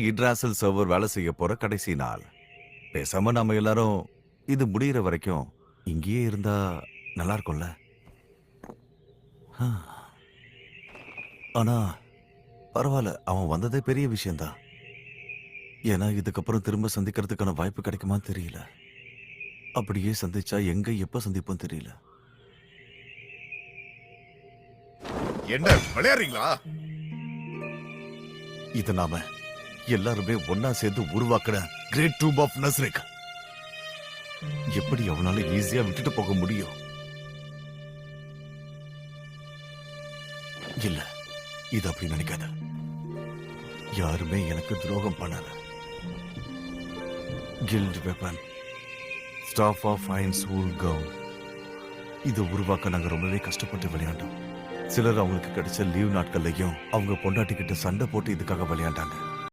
இட்ராசல் server வேலை செய்ய போற கடைசி நாள். பேசாம நாம எல்லாரும் இது முடியிற வரைக்கும் இங்கேயே இருந்தா நல்லா இருக்கும்ல. ஆனா பரவாயில்ல, அவன் வந்ததே பெரிய விஷயம்தான். ஏன்னா இதுக்கப்புறம் திரும்ப சந்திக்கிறதுக்கான வாய்ப்பு கிடைக்குமான்னு தெரியல. அப்படியே சந்திச்சா எங்க எப்ப சந்திப்போம் தெரியல. என்ன விளையாடுறீங்களா? இது நாம எல்லாருமே ஒன்னா சேர்ந்து உருவாக்குற கிரேட் டூப் ஆஃப் நஸ்ரிக். எப்படி அவனால ஈஸியா விட்டுட்டு போக முடியும்? இல்ல, இது அப்படி நினைக்காத. யாருமே எனக்கு துரோகம் பண்ணல. கில்ட் வெப்பன், ஸ்டாஃப் ஆஃப் ஐன்ஸ் வூல் கவுன், இதை உருவாக்க நாங்க ரொம்பவே கஷ்டப்பட்டு விளையாண்டோம். சிலர் அவங்களுக்கு கிடைச்ச லீவ் நாட்கள்லையும் அவங்க பொண்டாட்டிக்கிட்ட சண்டை போட்டு இதுக்காக விளையாண்டாங்க.